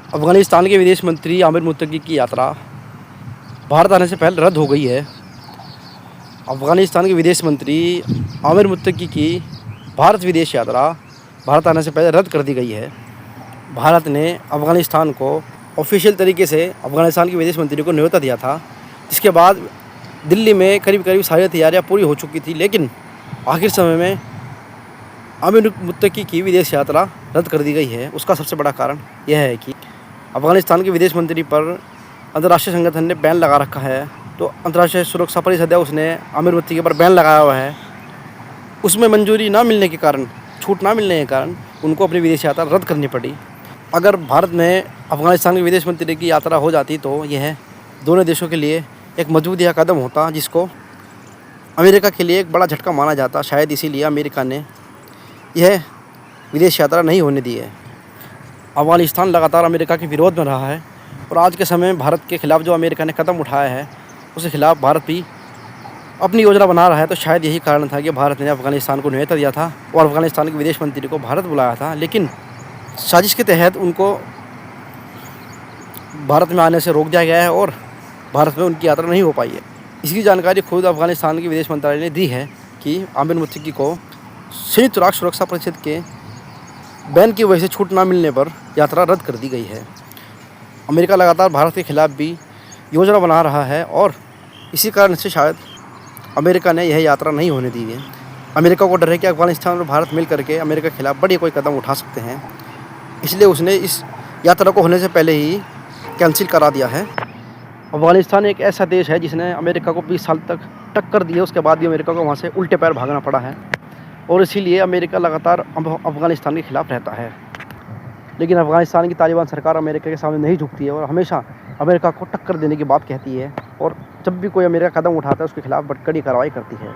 अफ़गानिस्तान के विदेश मंत्री आमिर मुत्तकी की यात्रा भारत आने से पहले रद्द हो गई है। अफ़गानिस्तान के विदेश मंत्री आमिर मुत्तकी की भारत विदेश यात्रा भारत आने से पहले रद्द कर दी गई है। भारत ने अफ़गानिस्तान को ऑफिशियल तरीके से अफ़गानिस्तान के विदेश मंत्री को न्योता दिया था, जिसके बाद दिल्ली में करीब करीब सारी तैयारियां पूरी हो चुकी थी, लेकिन आखिर समय में आमिर मुत्तकी की विदेश यात्रा रद्द कर दी गई है। उसका सबसे बड़ा कारण यह है कि अफ़गानिस्तान के विदेश मंत्री पर अंतर्राष्ट्रीय संगठन ने बैन लगा रखा है। तो अंतर्राष्ट्रीय सुरक्षा परिषद है, उसने आमिर मुत्तकी पर बैन लगाया हुआ है। उसमें मंजूरी ना मिलने के कारण, छूट ना मिलने के कारण उनको अपनी विदेश यात्रा रद्द करनी पड़ी। अगर भारत में अफ़गानिस्तान के विदेश मंत्री की यात्रा हो जाती तो यह दोनों देशों के लिए एक मजबूत यह कदम होता, जिसको अमेरिका के लिए एक बड़ा झटका माना जाता। शायद इसीलिए अमेरिका ने यह विदेश यात्रा नहीं होने दी है। अफ़गानिस्तान लगातार अमेरिका के विरोध में रहा है और आज के समय में भारत के खिलाफ़ जो अमेरिका ने कदम उठाया है उसके खिलाफ़ भारत भी अपनी योजना बना रहा है। तो शायद यही कारण था कि भारत ने अफ़गानिस्तान को न्योता दिया था और अफ़गानिस्तान के विदेश मंत्री को भारत बुलाया था, लेकिन साजिश के तहत उनको भारत में आने से रोक दिया गया है और भारत में उनकी यात्रा नहीं हो पाई है। इसकी जानकारी खुद अफ़गानिस्तान के विदेश मंत्रालय ने दी है कि आमिर मुत्तकी को संयुक्त राष्ट्र सुरक्षा परिषद के बैन की वजह से छूट ना मिलने पर यात्रा रद्द कर दी गई है। अमेरिका लगातार भारत के खिलाफ़ भी योजना बना रहा है और इसी कारण से शायद अमेरिका ने यह यात्रा नहीं होने दी है। अमेरिका को डर है कि अफ़गानिस्तान और भारत मिल करके अमेरिका के खिलाफ़ बड़ी कोई कदम उठा सकते हैं, इसलिए उसने इस यात्रा को होने से पहले ही कैंसिल करा दिया है। अफ़गानिस्तान एक ऐसा देश है जिसने अमेरिका को 20 साल तक टक्कर दी है, उसके बाद भी अमेरिका को वहाँ से उल्टे पैर भागना पड़ा है और इसीलिए अमेरिका लगातार अफ़गानिस्तान के खिलाफ़ रहता है। लेकिन अफ़गानिस्तान की तालिबान सरकार अमेरिका के सामने नहीं झुकती है और हमेशा अमेरिका को टक्कर देने की बात कहती है और जब भी कोई अमेरिका कदम उठाता है उसके खिलाफ़ कड़ी कार्रवाई करती है।